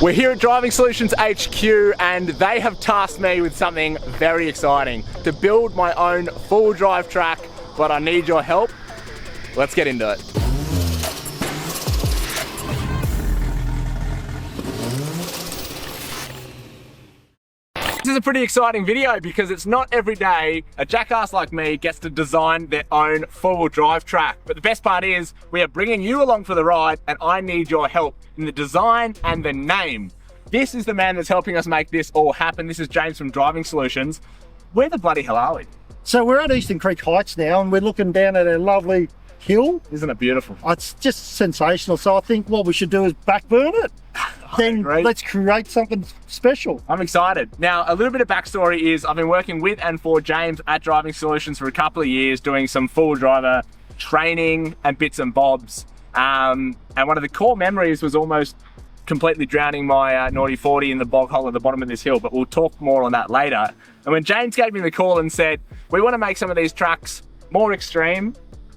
We're here at Driving Solutions HQ and they have tasked me with something very exciting, to build my own full drive track, but I need your help. Let's get into it. This is a pretty exciting video because it's not every day a jackass like me gets to design their own four-wheel drive track. But the best part is we are bringing you along for the ride and I need your help in the design and the name. This is the man that's helping us make this all happen. This is James from Driving Solutions. Where the bloody hell are we? So we're at Eastern Creek Heights now and we're looking down at a lovely hill. Isn't it beautiful? It's just sensational. So I think what we should do is backburn it. Then let's create something special. I'm excited. Now, a little bit of backstory is I've been working with and for James at Driving Solutions for a couple of years, doing some full driver training and bits and bobs. And one of the core memories was almost completely drowning my naughty 40 in the bog hole at the bottom of this hill, but we'll talk more on that later. And when James gave me the call and said, we want to make some of these tracks more extreme,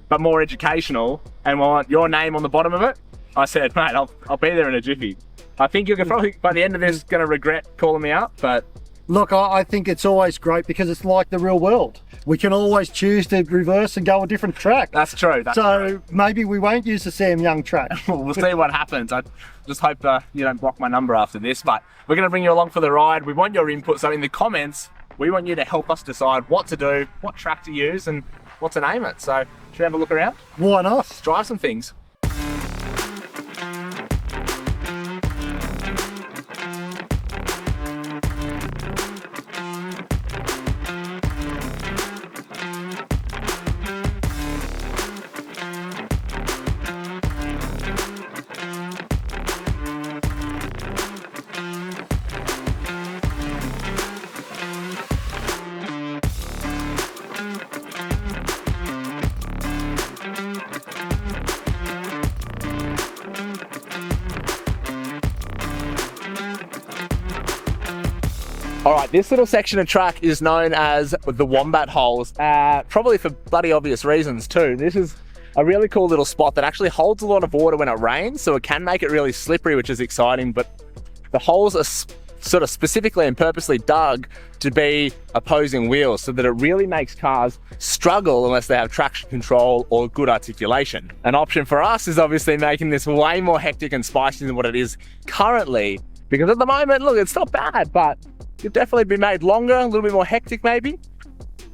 but more educational, and we want your name on the bottom of it, I said, mate, I'll be there in a jiffy. I think you're probably, by the end of this, going to regret calling me out, but... Look, I think it's always great because it's like the real world. We can always choose to reverse and go a different track. That's true. So maybe we won't use the Sam Young track. We'll see what happens. I just hope you don't block my number after this, but we're going to bring you along for the ride. We want your input, so in the comments, we want you to help us decide what to do, what track to use, and what to name it. So should we have a look around? Why not? Let's drive some things. All right, this little section of track is known as the Wombat Holes, probably for bloody obvious reasons too. This is a really cool little spot that actually holds a lot of water when it rains, so it can make it really slippery, which is exciting, but the holes are sort of specifically and purposely dug to be opposing wheels so that it really makes cars struggle unless they have traction control or good articulation. An option for us is obviously making this way more hectic and spicy than what it is currently, because at the moment, look, it's not bad, but could definitely be made longer, a little bit more hectic maybe.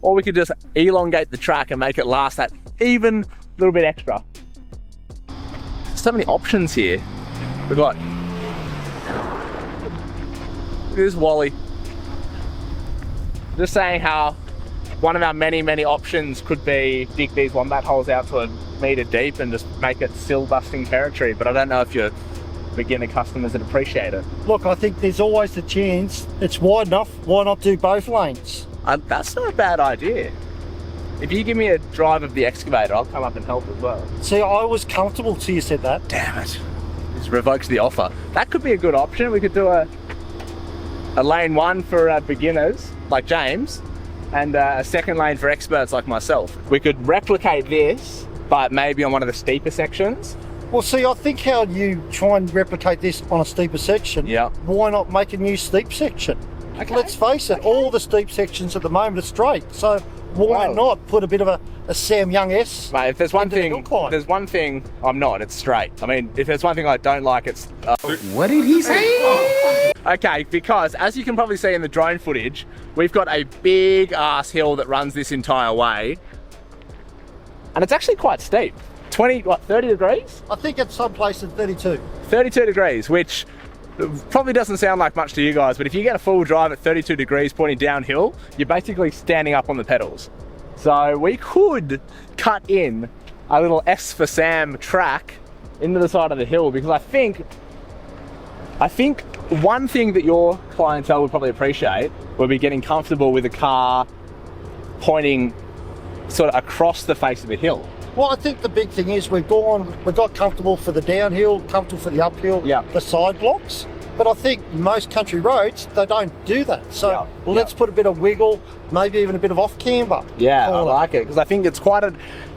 Or we could just elongate the track and make it last that even little bit extra. So many options here. We've got, this Wally. Just saying how one of our many options could be dig these Wombat holes out to a metre deep and just make it sill busting territory, but I don't know if you're beginner customers that appreciate it. Look, I think there's always the chance. It's wide enough. Why not do both lanes? That's not a bad idea. If you give me a drive of the excavator, I'll come up and help as well. See, I was comfortable till you said that. Damn it. This revokes the offer. That could be a good option. We could do a lane one for beginners, like James, and a second lane for experts like myself. We could replicate this, but maybe on one of the steeper sections. Well, see, I think how you try and replicate this on a steeper section, why not make a new steep section? Okay. Let's face it, all the steep sections at the moment are straight, so why not put a bit of a Sam Young S? Mate, if there's one thing I'm not, it's straight. I mean, if there's one thing I don't like, it's... What did he say? Okay, because as you can probably see in the drone footage, we've got a big ass hill that runs this entire way, and it's actually quite steep. 30 degrees? I think at some places 32. 32 degrees, which probably doesn't sound like much to you guys, but if you get a full drive at 32 degrees pointing downhill, you're basically standing up on the pedals. So we could cut in a little S for Sam track into the side of the hill, because I think one thing that your clientele would probably appreciate would be getting comfortable with a car pointing sort of across the face of a hill. Well, I think the big thing is we've got comfortable for the downhill, comfortable for the uphill, the side blocks. But I think most country roads, they don't do that. So let's put a bit of wiggle, maybe even a bit of off camber. Yeah, I like it, because I think it's quite a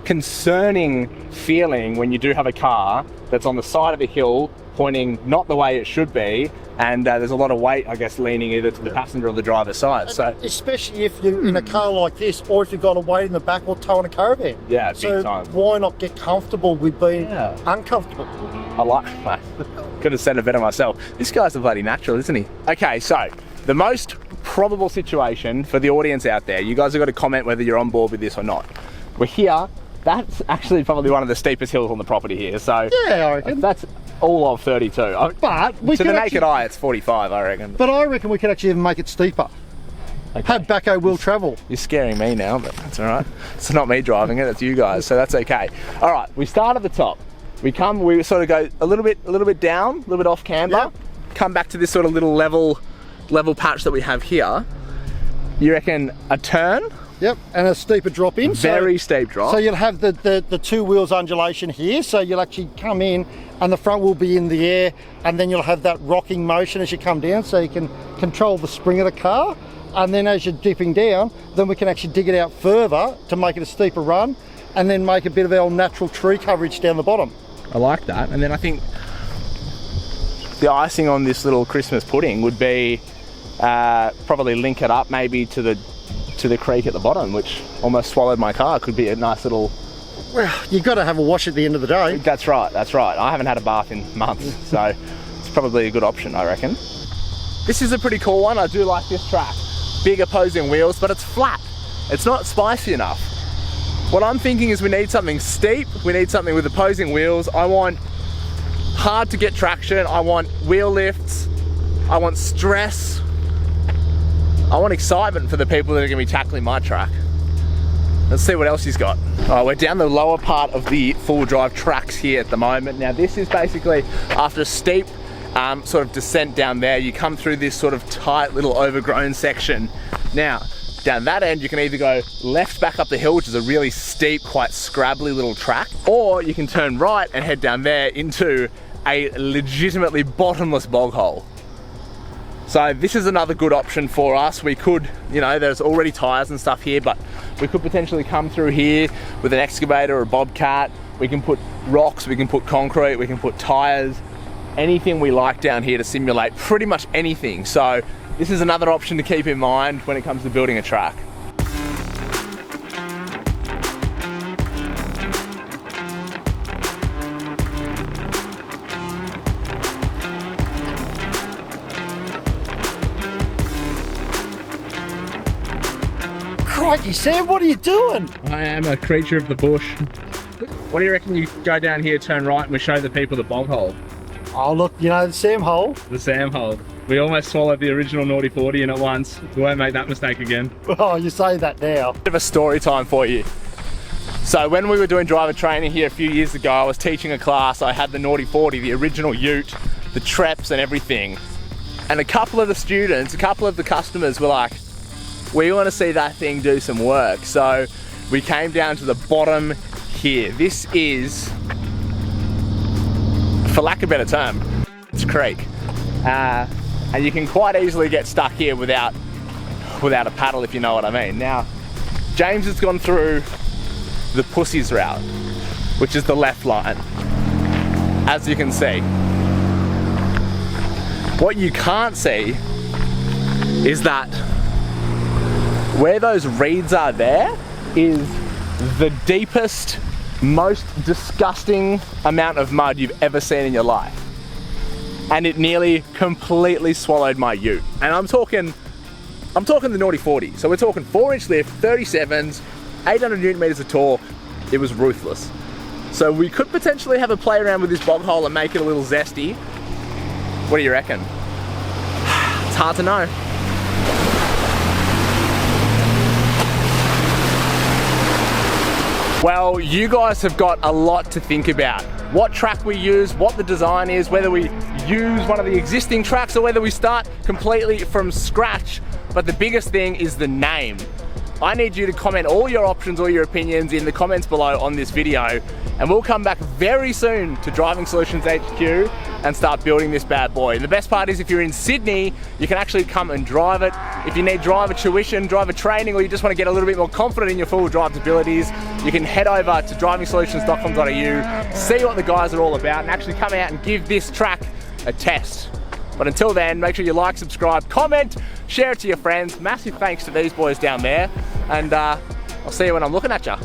concerning feeling when you do have a car that's on the side of a hill pointing not the way it should be, and there's a lot of weight, I guess, leaning either to the passenger or the driver's side. So, especially if you're in a car like this, or if you've got a weight in the back or towing a caravan. Yeah, big time. Why not get comfortable with being uncomfortable? I like, mate. Could have said it better myself. This guy's a bloody natural, isn't he? Okay, so the most probable situation for the audience out there, you guys have got to comment whether you're on board with this or not. We're here. That's actually probably one of the steepest hills on the property here. So yeah, I reckon that's all of 32. But we to the naked eye, it's 45, I reckon. But I reckon we could actually even make it steeper. Okay. Have backhoe wheel travel. You're scaring me now, but that's all right. It's not me driving it; it's you guys, so that's okay. All right, we start at the top. We sort of go a little bit down, a little bit off camber. Yep. Come back to this sort of little level patch that we have here. You reckon a turn? Yep, and a steeper drop in. Very steep drop. So you'll have the two wheels undulation here, so you'll actually come in and the front will be in the air, and then you'll have that rocking motion as you come down, so you can control the spring of the car. And then as you're dipping down, then we can actually dig it out further to make it a steeper run, and then make a bit of our natural tree coverage down the bottom. I like that. And then I think the icing on this little Christmas pudding would be probably link it up maybe to the creek at the bottom, which almost swallowed my car. Could be a nice little... Well, you've got to have a wash at the end of the day. That's right, that's right. I haven't had a bath in months, so it's probably a good option, I reckon. This is a pretty cool one. I do like this track. Big opposing wheels, but it's flat. It's not spicy enough. What I'm thinking is we need something steep, we need something with opposing wheels. I want hard to get traction, I want wheel lifts, I want stress, I want excitement for the people that are going to be tackling my track. Let's see what else he's got. Oh, we're down the lower part of the full drive tracks here at the moment. Now this is basically after a steep sort of descent down there, you come through this sort of tight little overgrown section. Now, down that end, you can either go left back up the hill, which is a really steep, quite scrabbly little track, or you can turn right and head down there into a legitimately bottomless bog hole. So this is another good option for us. We could, you know, there's already tires and stuff here, but we could potentially come through here with an excavator or a bobcat. We can put rocks, we can put concrete, we can put tires, anything we like down here to simulate pretty much anything. So this is another option to keep in mind when it comes to building a track. Crikey, Sam, what are you doing? I am a creature of the bush. What do you reckon you go down here, turn right, and we show the people the bog hole? Oh look, you know the Sam hole? The Sam hole. We almost swallowed the original naughty 40 in at once. We won't make that mistake again. Oh, you say that now. Bit of a story time for you. So when we were doing driver training here a few years ago, I was teaching a class. I had the naughty 40, the original ute, the treps and everything. And a couple of the students, a couple of the customers were like, we want to see that thing do some work. So we came down to the bottom here. This is, for lack of a better term, it's a creek. And you can quite easily get stuck here without a paddle, if you know what I mean. Now, James has gone through the Pussies route, which is the left line, as you can see. What you can't see is that where those reeds are there is the deepest, most disgusting amount of mud you've ever seen in your life. And it nearly completely swallowed my ute. And I'm talking the naughty 40. So we're talking 4-inch lift, 37s, 800 Newton meters of torque. It was ruthless. So we could potentially have a play around with this bog hole and make it a little zesty. What do you reckon? It's hard to know. Well, you guys have got a lot to think about. What track we use, what the design is, whether we use one of the existing tracks or whether we start completely from scratch. But the biggest thing is the name. I need you to comment all your options, all your opinions in the comments below on this video, And we'll come back very soon to Driving Solutions HQ and start building this bad boy. And the best part is if you're in Sydney, you can actually come and drive it. If you need driver tuition, driver training, or you just want to get a little bit more confident in your full drive abilities, you can head over to drivingsolutions.com.au, see what the guys are all about, and actually come out and give this track a test. But until then, make sure you like, subscribe, comment, share it to your friends. Massive thanks to these boys down there, and I'll see you when I'm looking at you.